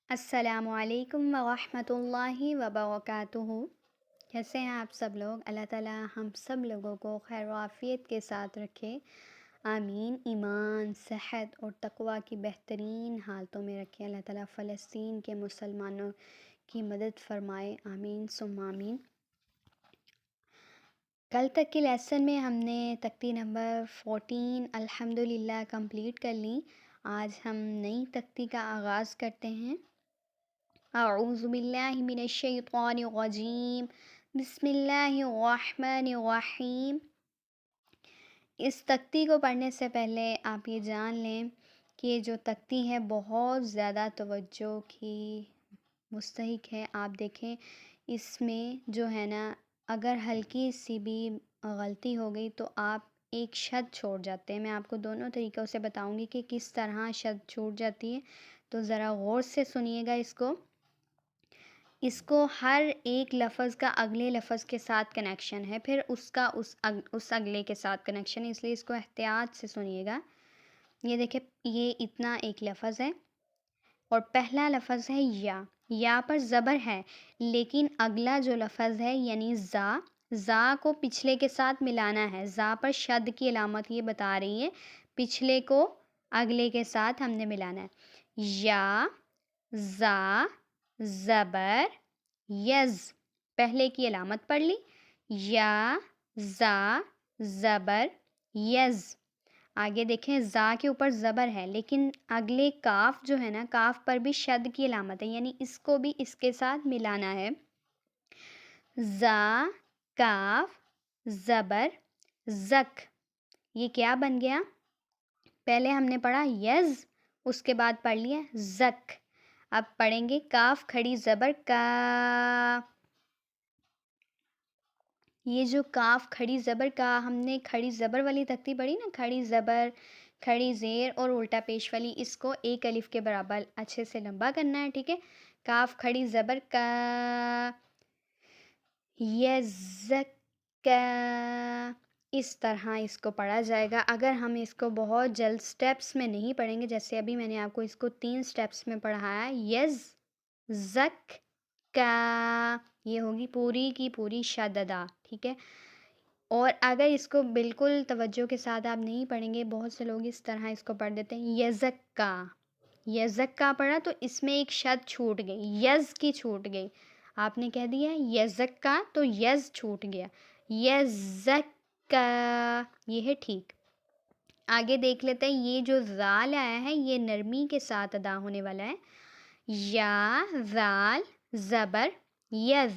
السلام علیکم ورحمۃ اللہ وبرکاتہ۔ کیسے ہیں آپ سب لوگ؟ اللہ تعالیٰ ہم سب لوگوں کو خیر و عافیت کے ساتھ رکھے، آمین۔ ایمان، صحت اور تقوی کی بہترین حالتوں میں رکھے۔ اللہ تعالیٰ فلسطین کے مسلمانوں کی مدد فرمائے، آمین ثم آمین۔ کل تک کے لیسن میں ہم نے تختی نمبر 14 الحمدللہ کمپلیٹ کر لی۔ آج ہم نئی تختی کا آغاز کرتے ہیں۔ اعوذ باللہ من الشیطان الرجیم، بسم اللہ الرحمن الرحیم۔ اس تختی کو پڑھنے سے پہلے آپ یہ جان لیں کہ یہ جو تختی ہے بہت زیادہ توجہ کی مستحق ہے۔ آپ دیکھیں اس میں جو ہے نا، اگر ہلکی سی بھی غلطی ہو گئی تو آپ ایک شد چھوڑ جاتے ہیں۔ میں آپ کو دونوں طریقوں سے بتاؤں گی کہ کس طرح شد چھوٹ جاتی ہے، تو ذرا غور سے سنیے گا اس کو ہر ایک لفظ کا اگلے لفظ کے ساتھ کنیکشن ہے، پھر اس کا اس اگلے کے ساتھ کنیکشن ہے، اس لیے اس کو احتیاط سے سنیے گا۔ یہ دیکھیں، یہ اتنا ایک لفظ ہے اور پہلا لفظ ہے یا پر زبر ہے، لیکن اگلا جو لفظ ہے یعنی زا کو پچھلے کے ساتھ ملانا ہے۔ زا پر شد کی علامت یہ بتا رہی ہے، پچھلے کو اگلے کے ساتھ ہم نے ملانا ہے۔ یا، زا، زبر، یز، پہلے کی علامت پڑھ لی، یا، زا، زبر، یز۔ آگے دیکھیں، زا کے اوپر زبر ہے لیکن اگلے کاف جو ہے نا، کاف پر بھی شد کی علامت ہے، یعنی اس کو بھی اس کے ساتھ ملانا ہے۔ زا، کاف، زبر، زک۔ یہ کیا بن گیا؟ پہلے ہم نے پڑھا یز، اس کے بعد پڑھ لیا زک۔ اب پڑھیں گے کاف کھڑی زبر کا۔ یہ جو کاف کھڑی زبر کا، ہم نے کھڑی زبر والی تختی پڑھی نا، کھڑی زبر، کھڑی زیر اور الٹا پیش والی، اس کو ایک الف کے برابر اچھے سے لمبا کرنا ہے، ٹھیک ہے۔ کاف کھڑی زبر کا، یزکا، اس طرح اس کو پڑھا جائے گا۔ اگر ہم اس کو بہت جلد سٹیپس میں نہیں پڑھیں گے، جیسے ابھی میں نے آپ کو اس کو 3 سٹیپس میں پڑھایا، یز، زک، کا، یہ ہوگی پوری کی پوری شد ادا، ٹھیک ہے۔ اور اگر اس کو بالکل توجہ کے ساتھ آپ نہیں پڑھیں گے، بہت سے لوگ اس طرح اس کو پڑھ دیتے ہیں، یزک کا پڑھا تو اس میں ایک شد چھوٹ گئی، یز کی چھوٹ گئی۔ آپ نے کہہ دیا یزک کا تو یز چھوٹ گیا، یزک کا، یہ ہے ٹھیک۔ آگے دیکھ لیتے ہیں، یہ جو زال آیا ہے یہ نرمی کے ساتھ ادا ہونے والا ہے۔ یا، زال، زبر، یز،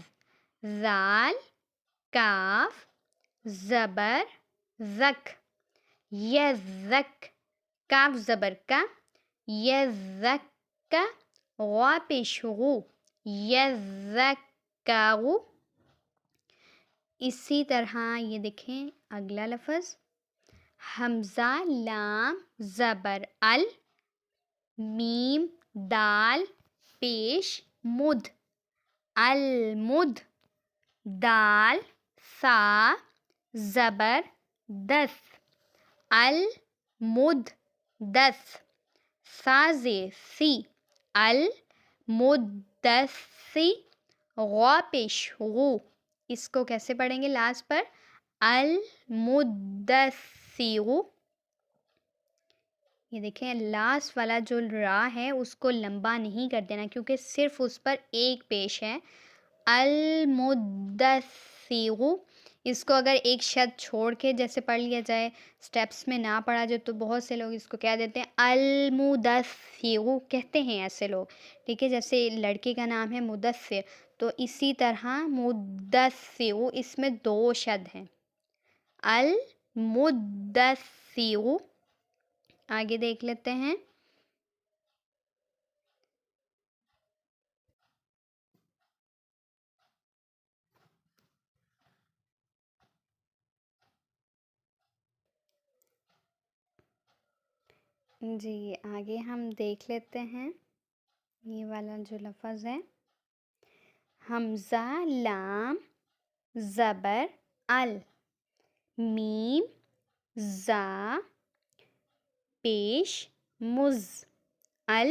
زال، کاف، زبر، زک، یزک، کاف زبر کا، یزک کا، غا پیش غو، یزکاغو۔ اسی طرح یہ دیکھیں اگلا لفظ، حمزہ، لام، زبر، ال، میم، دال، پیش، مد، المد، دال، سا، زبر، دس، المدس، سازے، سی، المدسی، غا پیش غو۔ اس کو کیسے پڑھیں گے لاسٹ پر؟ المدثر۔ یہ دیکھیں لاسٹ والا جو را ہے اس کو لمبا نہیں کر دینا، کیونکہ صرف اس پر ایک پیش ہے، المدثر۔ اس کو اگر ایک شد چھوڑ کے جیسے پڑھ لیا جائے، سٹیپس میں نہ پڑھا جائے، تو بہت سے لوگ اس کو کہہ دیتے ہیں المدثر، کہتے ہیں ایسے لوگ، ٹھیک ہے۔ جیسے لڑکے کا نام ہے مدثر، تو اسی طرح مدثر، اس میں 2 شد ہیں، المدثر۔ آگے دیکھ لیتے ہیں، جی آگے ہم دیکھ لیتے ہیں یہ والا جو لفظ ہے، حمزہ، لام، زبر، ال، میم، زا، پیش، مز، ال،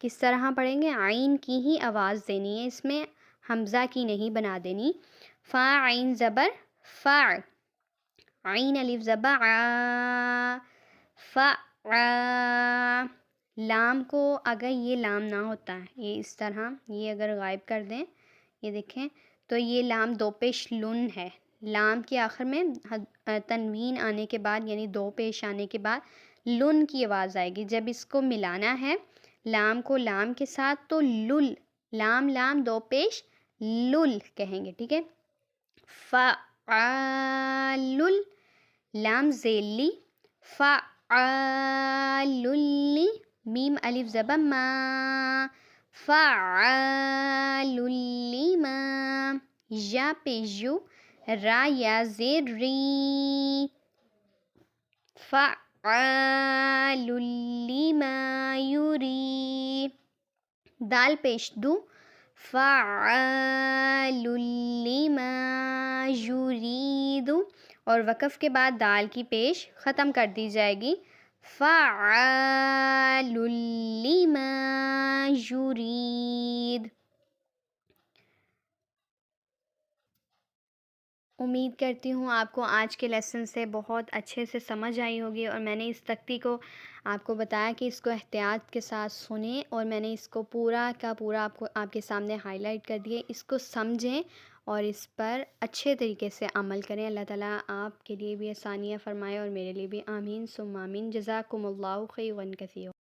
کس طرح پڑھیں گے؟ عین کی ہی آواز دینی ہے، اس میں حمزہ کی نہیں بنا دینی. فا عین زبر فا، عین الف زبر آ، فا آ. لام کو اگر یہ لام نہ ہوتا ہے، یہ اس طرح یہ اگر غائب کر دیں، یہ دیکھیں تو یہ لام دو پیش لن ہے. لام کے آخر میں تنوین آنے کے بعد یعنی دو پیش آنے کے بعد لن کی آواز آئے گی. جب اس کو ملانا ہے لام کو لام کے ساتھ تو لل، لام لام دو پیش لل کہیں گے. ٹھیک ہے. فعال، لام ذیلی فعال لی، میم الف زبر ما فعال لما، یا پیش یو، را یا زیر ری، فعال لما یوری. دال پیش دو، فعال لما یرید، اور وقف کے بعد دال کی پیش ختم کر دی جائے گی، فعال لما یرید. امید کرتی ہوں آپ کو آج کے لیسن سے بہت اچھے سے سمجھ آئی ہوگی، اور میں نے اس تختی کو آپ کو بتایا کہ اس کو احتیاط کے ساتھ سنیں، اور میں نے اس کو پورا کا پورا آپ کے سامنے ہائی لائٹ کر دیے. اس کو سمجھیں اور اس پر اچھے طریقے سے عمل کریں. اللہ تعالیٰ آپ کے لیے بھی آسانیاں فرمائے اور میرے لیے بھی. آمین ثم آمین. جزاکم اللہ خیرا کثیرا.